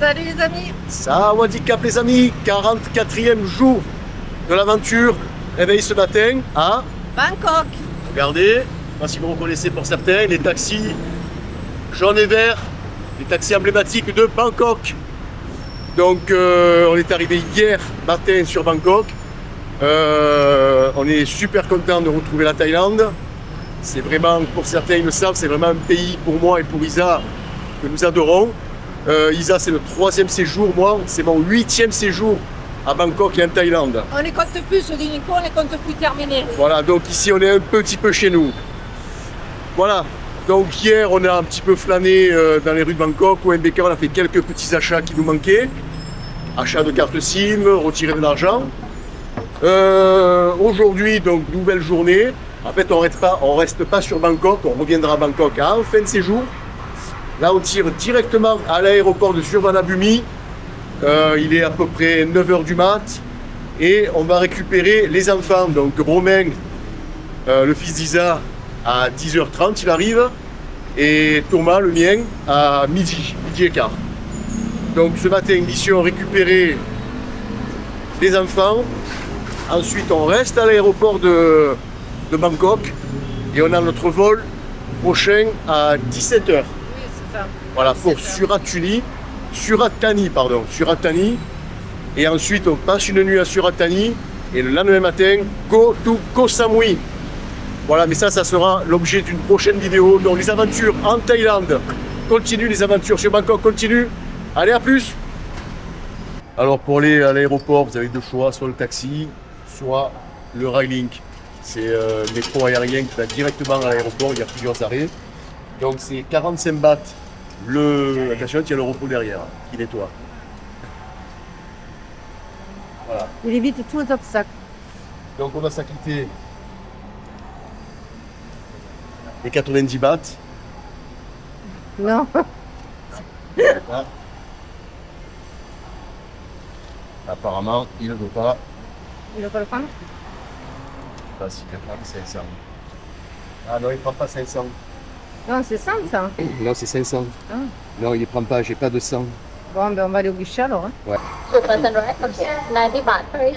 Salut les amis. Sawadee Cap les amis, 44e jour de l'aventure. Réveil ce matin à Bangkok. Regardez, je sais pas si vous reconnaissez pour certains, les taxis jaunes et verts, les taxis emblématiques de Bangkok. Donc on est arrivé hier matin sur Bangkok. On est super content de retrouver la Thaïlande. C'est vraiment, pour certains ils le savent, c'est vraiment un pays pour moi et pour Isa que nous adorons. Isa, c'est le 3e séjour, moi c'est mon 8e séjour à Bangkok et en Thaïlande. On ne compte plus, je dis Nico, on ne compte plus terminé. Voilà, donc ici on est un petit peu chez nous. Voilà, donc hier on a un petit peu flâné dans les rues de Bangkok. Au MBK, on a fait quelques petits achats qui nous manquaient. Achat de carte SIM, retirer de l'argent. Aujourd'hui, donc nouvelle journée. En fait, on reste pas sur Bangkok, on reviendra à Bangkok en fin de séjour. Là, on tire directement à l'aéroport de Suvarnabhumi. Il est à peu près 9h du mat. Et on va récupérer les enfants. Donc Romain, le fils d'Isa, à 10h30, il arrive. Et Thomas, le mien, à midi et quart. Donc ce matin, mission récupérer les enfants. Ensuite, on reste à l'aéroport de Bangkok. Et on a notre vol prochain à 17h. Oui, c'est ça. Voilà, pour Suratani. Et ensuite, on passe une nuit à Suratani. Et le lendemain matin, go to Koh Samui. Voilà, mais ça sera l'objet d'une prochaine vidéo. Donc, les aventures en Thaïlande continuent, les aventures sur Bangkok continuent. Allez, à plus! Alors, pour aller à l'aéroport, vous avez deux choix, soit le taxi, soit le Railink. C'est le métro aérien qui va directement à l'aéroport, il y a plusieurs arrêts. Donc, c'est 45 bahts. Attention, il y a le repos derrière, qui nettoie. Voilà. Il évite tous les obstacles. Donc on va s'acquitter les 90 bahts. Non. Voilà. Apparemment, il ne veut pas. Il ne va pas le prendre? Je sais pas s'il veut prendre 500. Ah non, il ne prend pas 500. Non, c'est 100 ça. Non, c'est 500. Ah. Non, il ne prend pas, j'ai pas de 100. Bon, ben on va aller au guichet alors. Hein. Ouais. 2% right? Okay. 90 baht, please.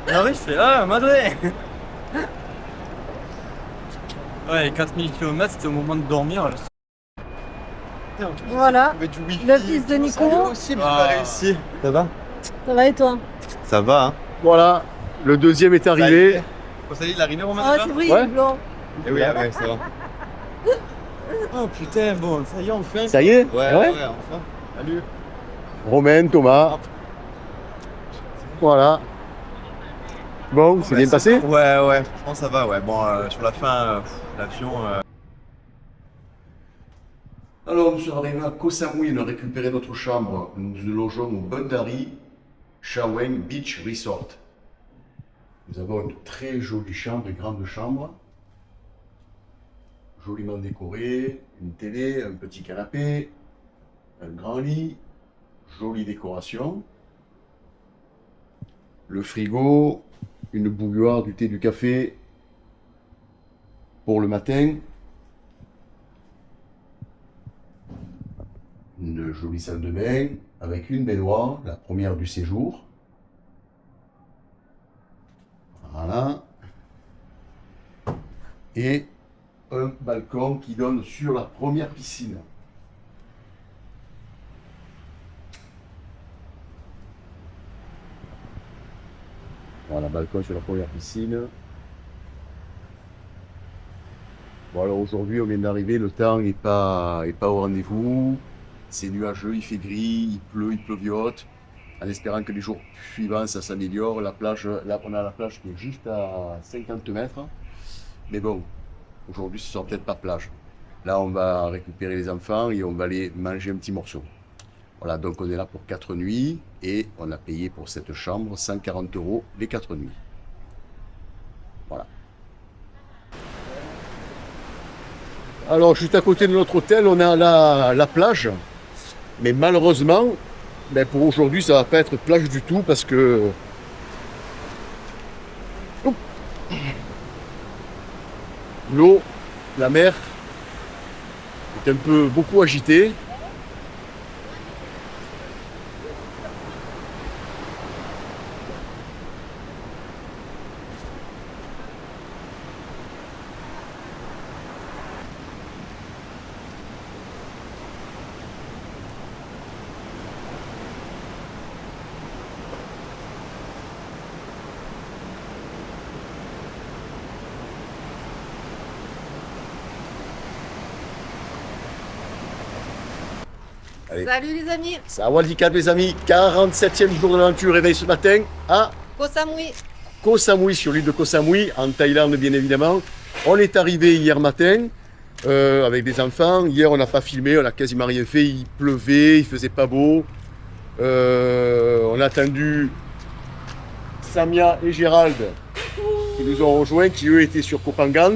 Ah oui, c'est là, Madré. Ouais, 4000 km, c'était au moment de dormir. Voilà, le fils de Nico. Réussi. Ça va? Ça va et toi? Ça va, hein. Voilà, le deuxième est arrivé. Ça y est, il est arrivé, Romain, Ah, déjà? c'est vrai, il Ouais. est blanc. Eh oui, ouais, ça va. Oh putain, bon, ça y est, enfin. Ça y est? Ouais, Ouais. enfin. Salut. Romain, Thomas. Voilà. Bon, c'est bien passé? Ouais, franchement, ça va, ouais. Bon, sur la fin, l'avion. Alors, nous sommes arrivés à Koh Samui, on a récupéré notre chambre. Nous nous logeons au Bundari Shaweng Beach Resort. Nous avons une très jolie chambre, une grande chambre. Joliment décorée, une télé, un petit canapé, un grand lit, jolie décoration. Le frigo, une bouilloire, du thé, du café pour le matin. Une jolie salle de bain avec une baignoire, la première du séjour. Voilà. Et un balcon qui donne sur la première piscine. Voilà, balcon sur la première piscine. Bon alors aujourd'hui on vient d'arriver, le temps n'est pas au rendez-vous. C'est nuageux, il fait gris, il pleut, il pleuviote. En espérant que les jours suivants ça s'améliore. La plage, là on a la plage qui est juste à 50 mètres. Mais bon, aujourd'hui ce sera peut-être pas plage. Là on va récupérer les enfants et on va aller manger un petit morceau. Voilà, donc on est là pour 4 nuits et on a payé pour cette chambre 140 € les 4 nuits. Voilà. Alors, juste à côté de notre hôtel, on a la plage. Mais malheureusement, ben pour aujourd'hui, ça va pas être plage du tout parce que l'eau, la mer, est un peu beaucoup agitée. Allez. Salut les amis. Ça va le handicap les amis, 47e jour de l'aventure, réveil ce matin à Koh Samui. Koh Samui, sur l'île de Koh Samui, en Thaïlande bien évidemment. On est arrivé hier matin avec des enfants. Hier on n'a pas filmé, on a quasiment rien fait, il pleuvait, il faisait pas beau. On a attendu Samia et Gérald qui nous ont rejoints, qui eux étaient sur Koh Phangan.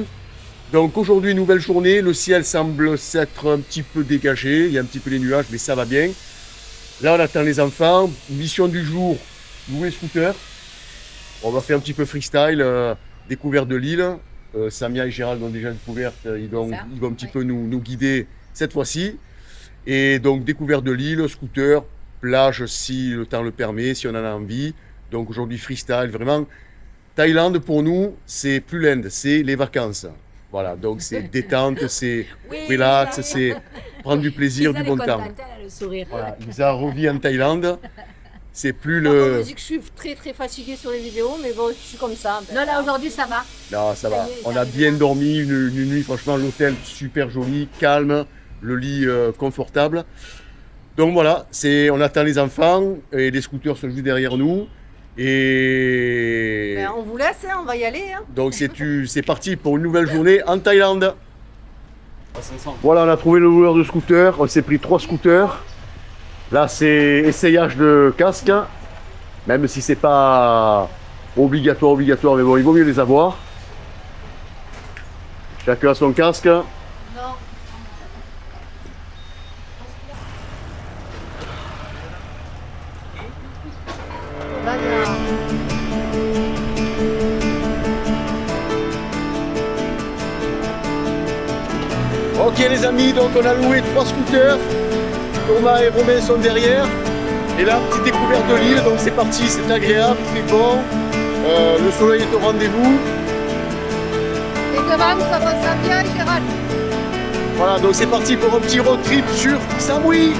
Donc aujourd'hui, nouvelle journée, le ciel semble s'être un petit peu dégagé, il y a un petit peu les nuages, mais ça va bien. Là, on attend les enfants. Mission du jour, louer scooter. On va faire un petit peu freestyle, découverte de l'île. Samia et Gérald ont déjà découvert, ils vont un petit peu nous guider cette fois-ci. Et donc, découverte de l'île, scooter, plage si le temps le permet, si on en a envie. Donc aujourd'hui, freestyle, vraiment. Thaïlande, pour nous, c'est plus l'Inde, c'est les vacances. Voilà, donc c'est détente, c'est relax, c'est prendre du plaisir, du bon temps. Le sourire. Voilà, Lisa revit en Thaïlande. C'est plus On le. me dit que je suis très très fatiguée sur les vidéos, mais bon, je suis comme ça. Non, là aujourd'hui ça va. Non, ça va. On a bien dormi une nuit, franchement, l'hôtel super joli, calme, le lit confortable. Donc voilà, on attend les enfants et les scooters sont juste derrière nous. Et Ben, on vous laisse, hein, on va y aller. Hein. donc c'est parti pour une nouvelle journée en Thaïlande. Voilà, on a trouvé le loueur de scooter. On s'est pris 3 scooters. Là, c'est essayage de casque. Même si c'est pas obligatoire, mais bon, il vaut mieux les avoir. Chacun a son casque. Non. Là, il y a- Ok les amis, donc on a loué 3 scooters. Thomas et Romain sont derrière. Et là, petite découverte de l'île, donc c'est parti, c'est agréable, il fait bon. Le soleil est au rendez-vous. Et devant, nous avons Samia et Gérald. Voilà, donc c'est parti pour un petit road trip sur Samui.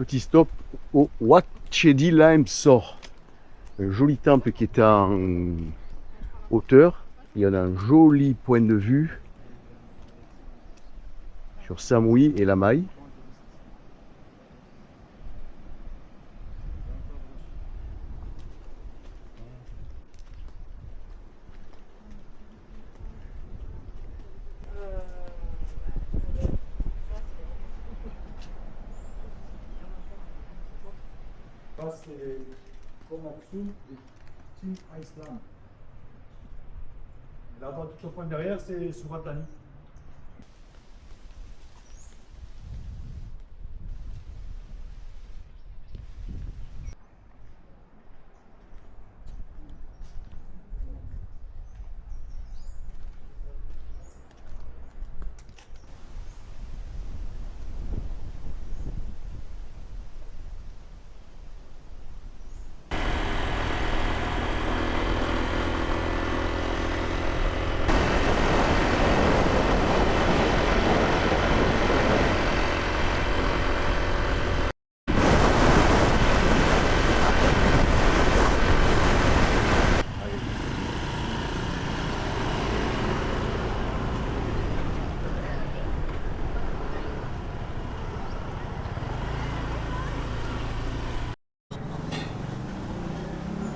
Petit stop au Wat Chedi Lime Sor. Un joli temple qui est en hauteur. Il y a un joli point de vue sur Samui et la Maille. Ça, c'est Komatsu et Team Iceland. Là-bas, tout au point derrière, c'est Suvatani.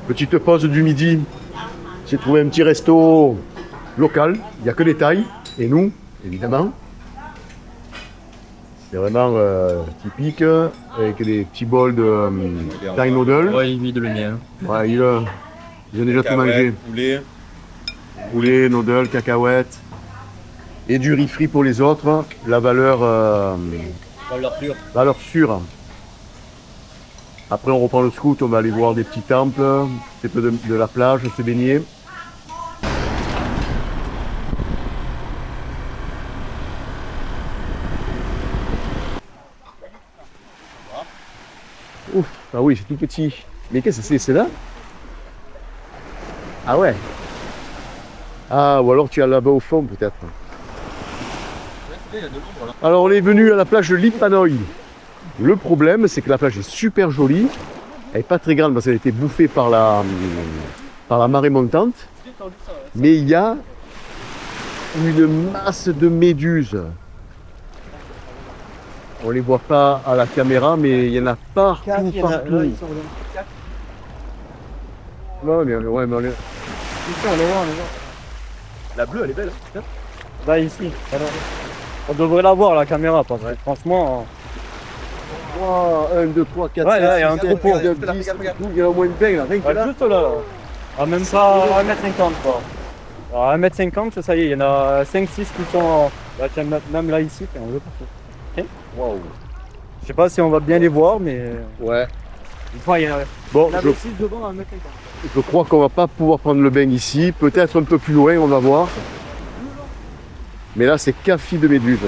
Petite pause du midi. J'ai trouvé un petit resto local. Il n'y a que des Thaïs. Et nous, évidemment. C'est vraiment typique. Avec des petits bols de Thai noodles. Ouais, il vit de lumière. Ouais, ils ont déjà tout mangé. Poulet. Poulet, noodles, cacahuètes. Et du riz frit pour les autres. La valeur, valeur sûre. Après, on reprend le scoot, on va aller voir des petits temples, c'est peu de la plage, se baigner. Ouf, ah oui, c'est tout petit. Mais qu'est-ce que c'est là? Ah ouais. Ah, ou alors tu as là-bas au fond peut-être. Alors on est venu à la plage de Lipanoï. Le problème, c'est que la plage est super jolie. Elle n'est pas très grande parce qu'elle a été bouffée par la marée montante. Mais il y a une masse de méduses. On ne les voit pas à la caméra, mais il y en a partout. Non, mais ouais, mais on est... La bleue, elle est belle. Hein. Là, ici. Alors, on devrait la voir, la caméra, parce que franchement... 1, 2, 3, 4, Ouais, 5, là, il y a un 6, troupeau. 7, 8, 9, 10, il y a au moins une peigne là, rien que là. Juste là. Ah, même pas 1m50 quoi. Alors, 1m50, ça y est, il y en a 5-6 qui sont... Là, tiens, même là, ici, on veut partout. Ok. Waouh. Je sais pas si on va bien les voir, mais... Ouais. Enfin, il y en a... Bon, Il y en a 6 devant à 1m50. je crois qu'on va pas pouvoir prendre le bain ici. Peut-être un peu plus loin, on va voir. Mais là, c'est café de méduse.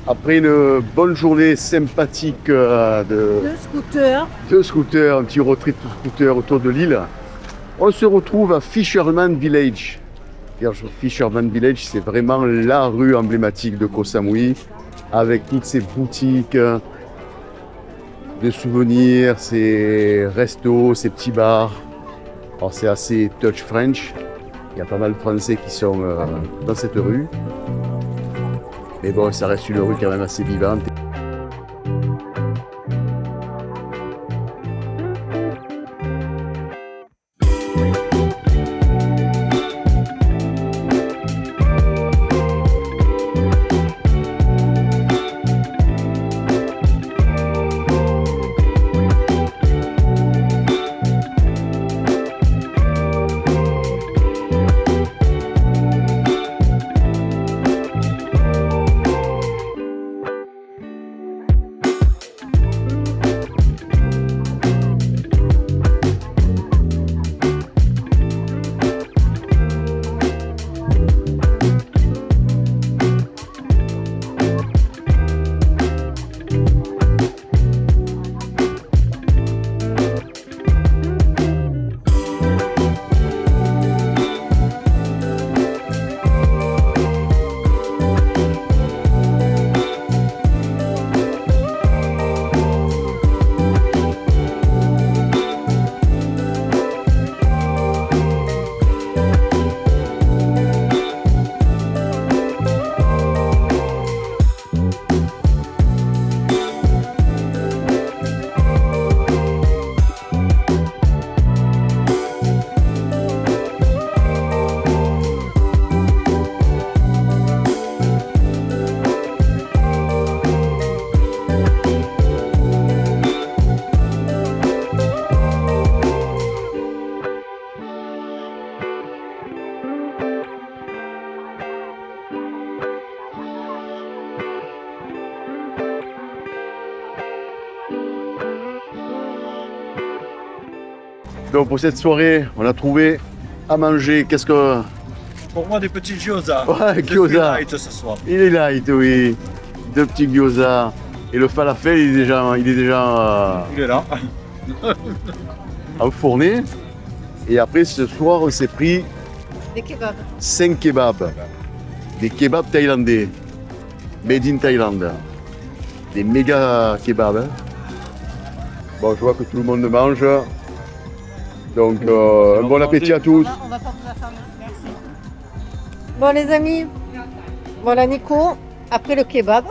Après une bonne journée sympathique de scooter, un petit road trip de scooter autour de l'île, on se retrouve à Fisherman Village. Fisherman Village, c'est vraiment la rue emblématique de Koh Samui, avec toutes ces boutiques de souvenirs, ces restos, ces petits bars. Alors c'est assez touch French. Il y a pas mal de Français qui sont dans cette rue. Mais bon, ça reste une rue quand même assez vivante. Donc pour cette soirée, on a trouvé à manger. Qu'est-ce que... Pour moi, des petits gyoza. Ouais, Je gyoza. suis light ce soir. Il est light, oui. Deux petits gyoza. Et le falafel, il est déjà Il est là. enfourné. Et après, ce soir, on s'est pris Des kebabs. 5 kebabs. Des kebabs thaïlandais. Made in Thaïlande. Des méga kebabs. Hein. Bon, je vois que tout le monde mange. Donc, bon appétit à tous. On va pas vous affamer. Merci. Bon les amis, voilà Nico, après le kebab,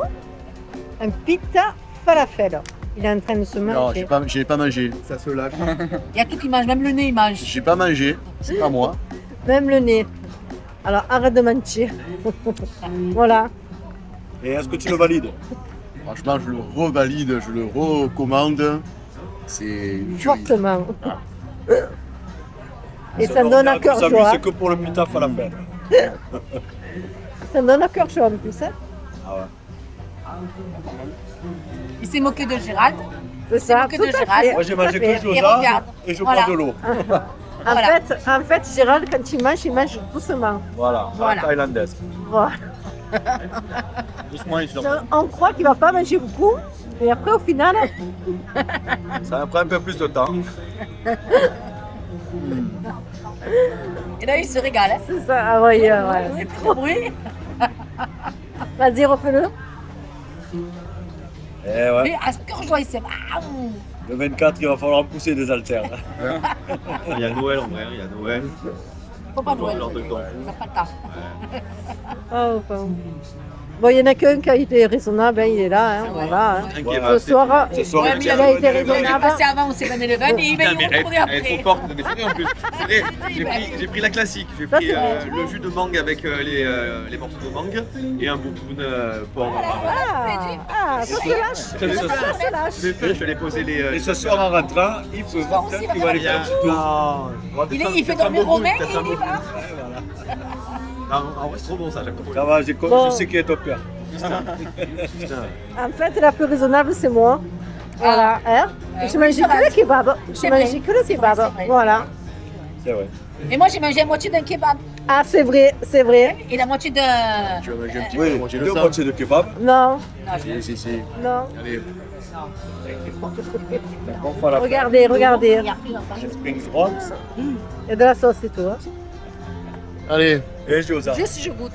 un pita falafel. Il est en train de se Non, manger. je n'ai pas mangé. Ça se lâche. Il y a tout qui mange, même le nez il mange. J'ai pas mangé, c'est pas moi. Même le nez. Alors arrête de mentir. Voilà. Et est-ce que tu le valides? Franchement, je le revalide, je le recommande. C'est une tuerie. Fortement. Et ça me donne à cœur joie. C'est que pour le pita falafel. Ça me donne à cœur chaud en plus. Hein. Ah ouais. Il s'est moqué de Gérald. C'est ça, moqué tout de à Gérald. fait. Moi j'ai mangé Tout à que fait. le Et gyoza regarde. et je Voilà. prends de l'eau. Voilà. En fait, Gérald, quand il mange doucement. Voilà, Voilà. la thaïlandaise. Voilà. Doucement et sûrement. On croit qu'il va pas manger beaucoup, et après au final, Ça prend un peu plus de temps. Et là, il se régale. Hein. c'est ça. Ah ouais, ouais. C'est trop bruit. Vas-y, refais-le. Eh ouais. Mais à ce cœur joie, il s'est. Ah, Le 24, il va falloir pousser des haltères. Il y a Noël en vrai, il y a Noël. faut pas jouer. Lors de temps. Ça n'a pas le temps. Ah, enfin. Bon, il y en a qu'un qui a été raisonnable, hein, il est là, hein, voilà. Hein. Un Voilà. kebab. Ce soir, Ce soir, Ouais, il mais y a il a été Il est raisonnable. passé avant au 7-Eleven et il va Putain, y mais retrouver elle est trop après. forte. Mais c'est vrai en plus. C'est vrai, j'ai pris la classique. J'ai Ça, pris c'est vrai. le jus de mangue avec les morceaux de mangue et un bouboune pour. Ah, ça se lâche. Je l'ai Ça se lâche. je vais poser les. Et ce soir en rentrant, il peut soir aussi, peut-être qu'il va aller faire un petit tour. Il fait dormir Romain et il y va. Non, en vrai, c'est trop bon ça, j'aime trop. Ça va, Bon. je sais qui est ton père. En fait, la plus raisonnable, c'est moi. Voilà. Hein. Je mangeais que le kebab. Je C'est vrai. mangeais que le kebab. C'est vrai. Voilà. C'est vrai. Et moi, j'ai mangé la moitié d'un kebab Ah, c'est vrai, c'est vrai. et la moitié de. Tu vas manger un petit Oui, peu, manger deux le sang. moitiés de kebab. Non, Si. non. Allez. Bon falafel. Regardez, regardez. Spring rolls. Il y a de la sauce et tout. Hein. Allez. Et gyoza. Juste, je goûte.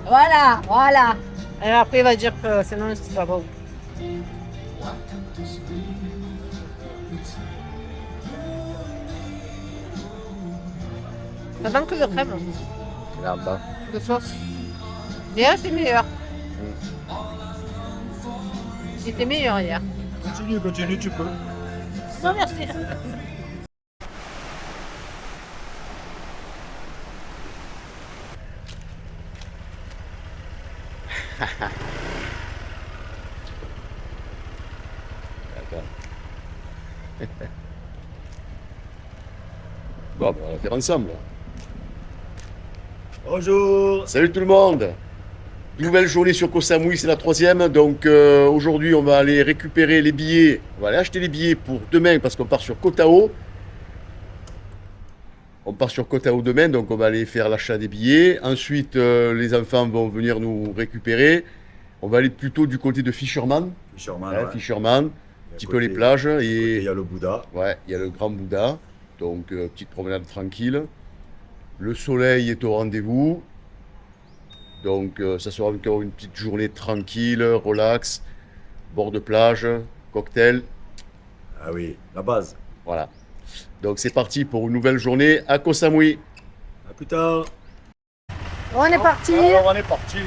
Voilà, voilà. Et après, il va dire que sinon, c'est pas bon. Ça manque de crème, Là-bas. de sauce. Hier, c'est meilleur. C'était meilleur hier. Continue, tu peux. Non, merci. Bon, bah, on va faire ensemble. Bonjour. Salut tout le monde. Nouvelle journée sur Koh Samui, c'est la 3e. Donc aujourd'hui, on va aller récupérer les billets. On va aller acheter les billets pour demain parce qu'on part sur Koh Tao. On part sur Koh Tao demain, donc on va aller faire l'achat des billets. Ensuite, les enfants vont venir nous récupérer. On va aller plutôt du côté de Fisherman. Fisherman, Hein, ouais. Fisherman, un petit peu les plages. Et il y Et a le Bouddha. ouais, il y a le Grand Bouddha. Donc petite promenade tranquille. Le soleil est au rendez-vous. Donc ça sera encore une petite journée tranquille, relax, bord de plage, cocktail. Ah oui, la base. Voilà. Donc c'est parti pour une nouvelle journée à Koh Samui. À plus tard. On est parti. Alors, on est parti.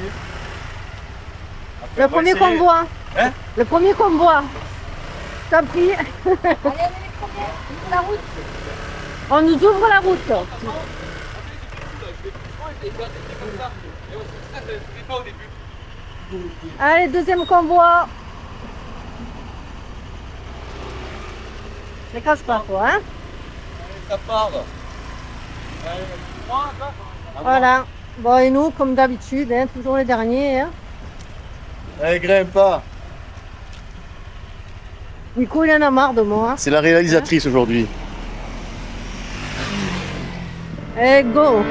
Le premier convoi. Hein? Le premier convoi. T'as pris. Allez, on est les premiers. La route. On nous ouvre la route. Allez, deuxième convoi. Ne casse pas, toi, hein? Ça part. Voilà. Bon, et nous, comme d'habitude, hein, toujours les derniers. Hein. Allez, grimpe pas. Nico, il en a marre de moi. C'est la réalisatrice aujourd'hui. Allez, go!